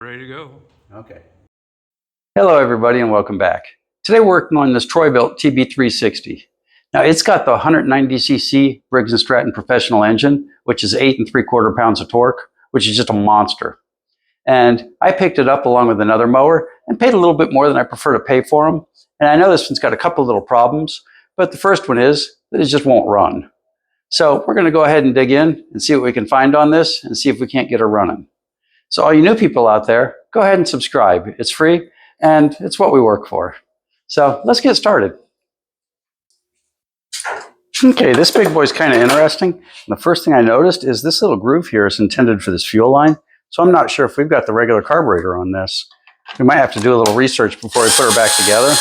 Ready to go. Okay. Hello everybody and welcome back. Today we're working on this Troy-Bilt TB360. Now it's got the 190cc Briggs & Stratton professional engine, which is 8 3/4 pounds of torque, which is just a monster. And I picked it up along with another mower and paid a little bit more than I prefer to pay for them. And I know this one's got a couple little problems, but the first one is that it just won't run. So we're going to go ahead and dig in and see what we can find on this and see if we can't get her running. So all you new people out there, go ahead and subscribe. It's free and it's what we work for. So let's get started. Okay, this big boy's kind of interesting. And the first thing I noticed is this little groove here is intended for this fuel line. So I'm not sure if we've got the regular carburetor on this. We might have to do a little research before we put her back together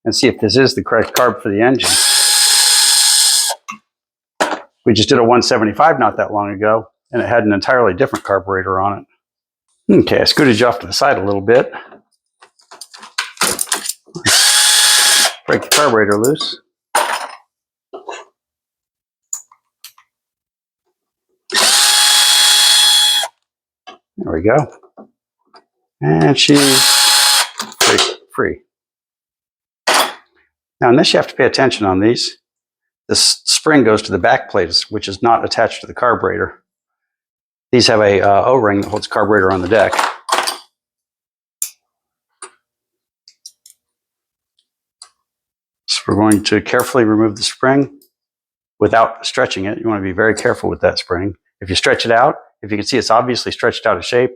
and see if this is the correct carb for the engine. We just did a 175 not that long ago, and it had an entirely different carburetor on it. Okay, I scooted you off to the side a little bit. Break the carburetor loose. There we go. And she's free. Now on this you have to pay attention on these. This spring goes to the back plates, which is not attached to the carburetor. These have a O-ring that holds carburetor on the deck. So we're going to carefully remove the spring without stretching it. You want to be very careful with that spring. If you stretch it out, if you can see it's obviously stretched out of shape,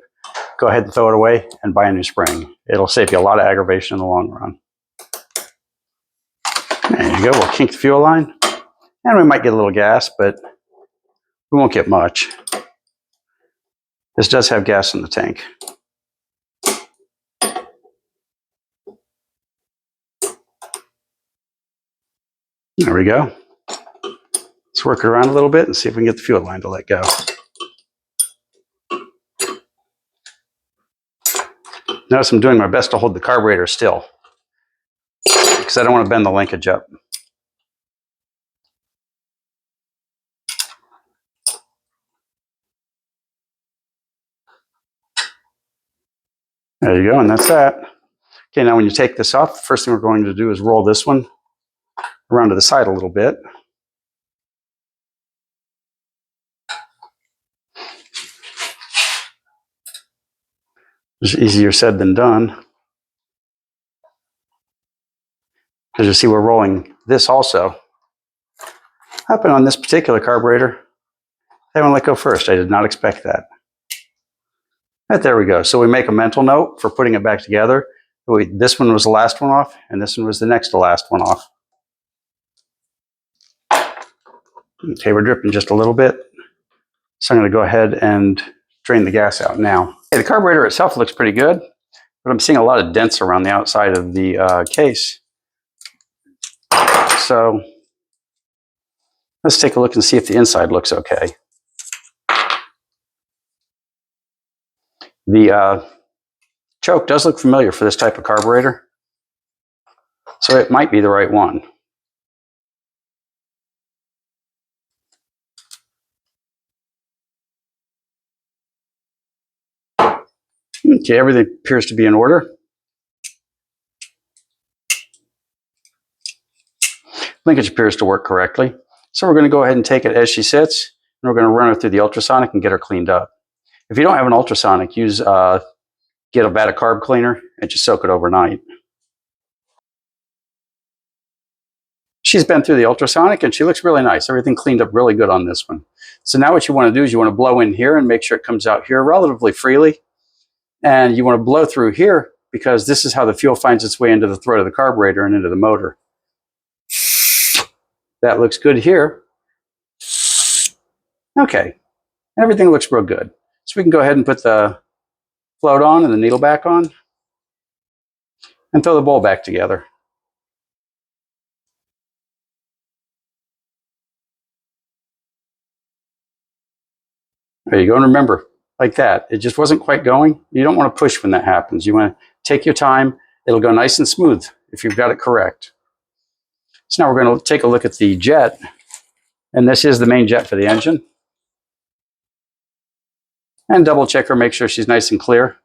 go ahead and throw it away and buy a new spring. It'll save you a lot of aggravation in the long run. There you go. We'll kink the fuel line. And we might get a little gas, but we won't get much. This does have gas in the tank. There we go. Let's work it around a little bit and see if we can get the fuel line to let go. Notice I'm doing my best to hold the carburetor still because I don't want to bend the linkage up. There you go, and that's that. Okay, now when you take this off, the first thing we're going to do is roll this one around to the side a little bit. It's easier said than done. As you see, we're rolling this also. Happened on this particular carburetor. I haven't let go first. I did not expect that. But there we go. So we make a mental note for putting it back together. This one was the last one off, and this one was the next to last one off. Okay, we're dripping just a little bit. So I'm going to go ahead and drain the gas out now. Okay, the carburetor itself looks pretty good, but I'm seeing a lot of dents around the outside of the case. So let's take a look and see if the inside looks okay. The choke does look familiar for this type of carburetor, so it might be the right one. Okay, everything appears to be in order. Linkage appears to work correctly. So we're going to go ahead and take it as she sits, and we're going to run her through the ultrasonic and get her cleaned up. If you don't have an ultrasonic, get a vat of carb cleaner and just soak it overnight. She's been through the ultrasonic and she looks really nice. Everything cleaned up really good on this one. So now what you want to do is you want to blow in here and make sure it comes out here relatively freely. And you want to blow through here because this is how the fuel finds its way into the throat of the carburetor and into the motor. That looks good here. Okay, everything looks real good. So we can go ahead and put the float on and the needle back on and throw the bowl back together. There you go, and remember, like that, it just wasn't quite going. You don't want to push when that happens. You want to take your time. It'll go nice and smooth if you've got it correct. So now we're going to take a look at the jet, and this is the main jet for the engine. And double check her, make sure she's nice and clear.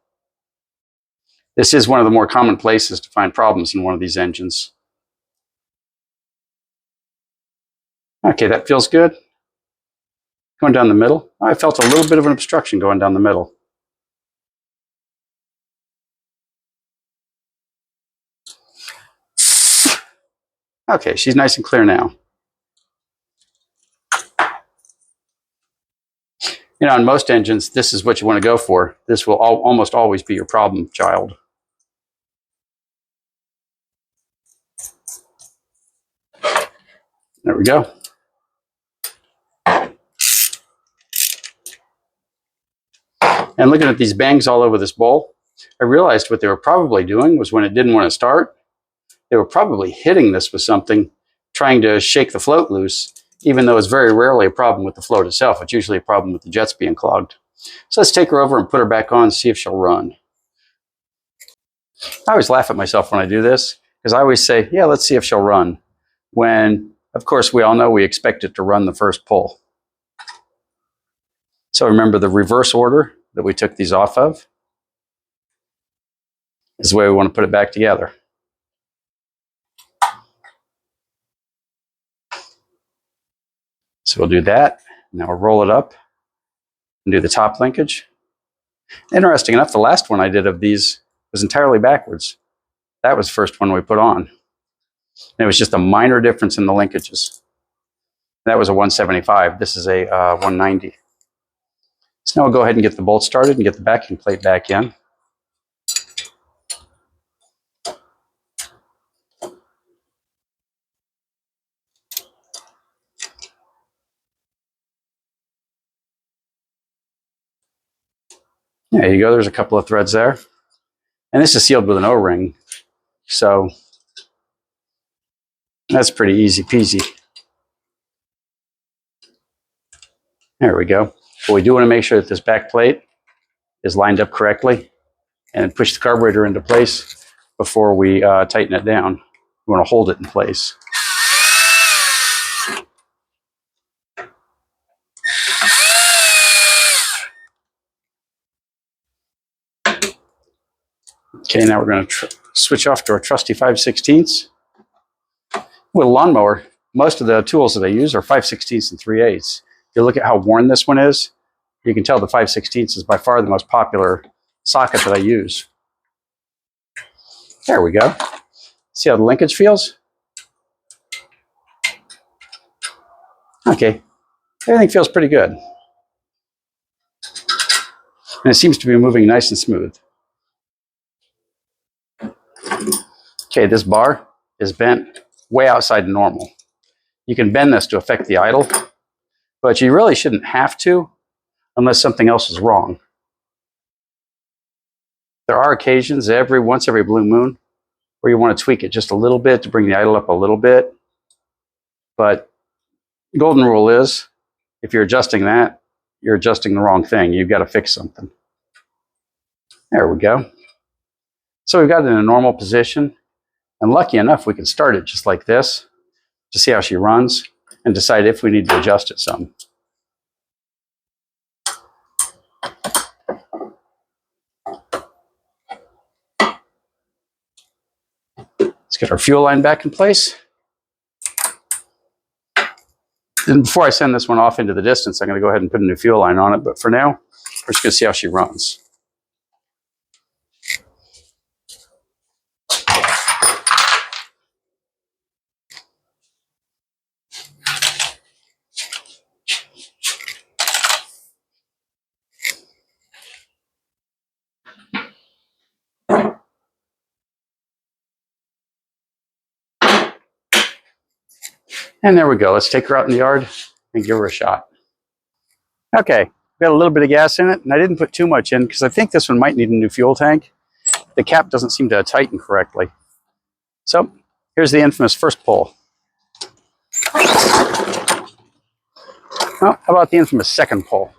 This is one of the more common places to find problems in one of these engines. Okay, that feels good. Going down the middle. I felt a little bit of an obstruction going down the middle. Okay, she's nice and clear now. You know, on most engines, this is what you want to go for. This will almost always be your problem child. There we go. And looking at these bangs all over this bowl, I realized what they were probably doing was when it didn't want to start, they were probably hitting this with something, trying to shake the float loose, even though it's very rarely a problem with the float itself. It's usually a problem with the jets being clogged. So let's take her over and put her back on and see if she'll run. I always laugh at myself when I do this, because I always say, yeah, let's see if she'll run, when, of course, we all know we expect it to run the first pull. So remember, the reverse order that we took these off of is the way we want to put it back together. So we'll do that. Now we'll roll it up and do the top linkage. Interesting enough, the last one I did of these was entirely backwards. That was the first one we put on. And it was just a minor difference in the linkages. That was a 175. This is a 190. So now we'll go ahead and get the bolt started and get the backing plate back in. There you go. There's a couple of threads there. And this is sealed with an O-ring. So that's pretty easy peasy. There we go. But we do want to make sure that this back plate is lined up correctly and push the carburetor into place before we tighten it down. We want to hold it in place. Okay, now we're going to switch off to our trusty 5/16. With a lawnmower, most of the tools that I use are 5/16 and 3/8. If you look at how worn this one is, you can tell the 5/16 is by far the most popular socket that I use. There we go. See how the linkage feels? Okay, everything feels pretty good. And it seems to be moving nice and smooth. Okay, this bar is bent way outside normal. You can bend this to affect the idle, but you really shouldn't have to unless something else is wrong. There are occasions once every blue moon where you want to tweak it just a little bit to bring the idle up a little bit. But the golden rule is, if you're adjusting that, you're adjusting the wrong thing. You've got to fix something. There we go. So we've got it in a normal position. And lucky enough, we can start it just like this to see how she runs and decide if we need to adjust it some. Let's get our fuel line back in place. And before I send this one off into the distance, I'm going to go ahead and put a new fuel line on it. But for now, we're just going to see how she runs. And there we go. Let's take her out in the yard and give her a shot. Okay, got a little bit of gas in it, and I didn't put too much in because I think this one might need a new fuel tank. The cap doesn't seem to tighten correctly. So here's the infamous first pull. Well, how about the infamous second pull?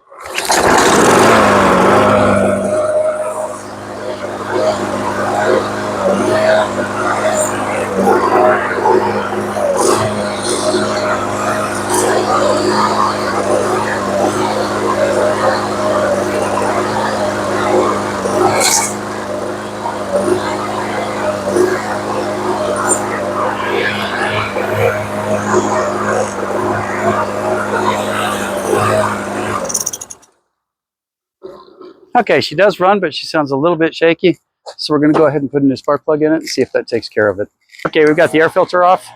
Okay, she does run, but she sounds a little bit shaky. So we're going to go ahead and put a new spark plug in it and see if that takes care of it. Okay, we've got the air filter off,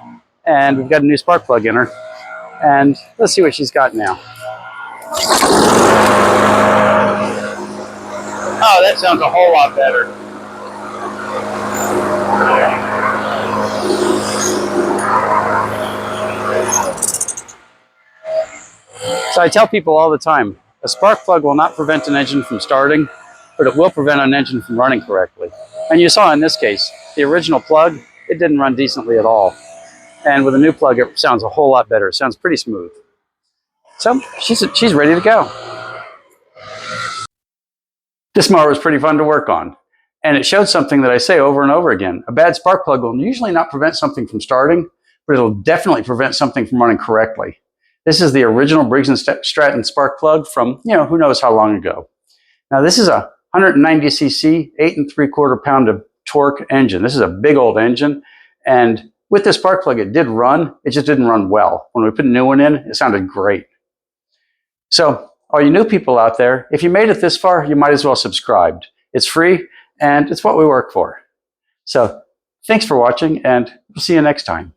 and we've got a new spark plug in her. And let's see what she's got now. Oh, that sounds a whole lot better. So I tell people all the time, a spark plug will not prevent an engine from starting, but it will prevent an engine from running correctly. And you saw in this case, the original plug, it didn't run decently at all. And with a new plug, it sounds a whole lot better. It sounds pretty smooth. So she's ready to go. This mower was pretty fun to work on. And it showed something that I say over and over again. A bad spark plug will usually not prevent something from starting, but it'll definitely prevent something from running correctly. This is the original Briggs & Stratton spark plug from, who knows how long ago. Now this is a 190cc, 8 3/4 pound of torque engine. This is a big old engine. And with this spark plug, it did run. It just didn't run well. When we put a new one in, it sounded great. So all you new people out there, if you made it this far, you might as well subscribe. It's free and it's what we work for. So thanks for watching, and we'll see you next time.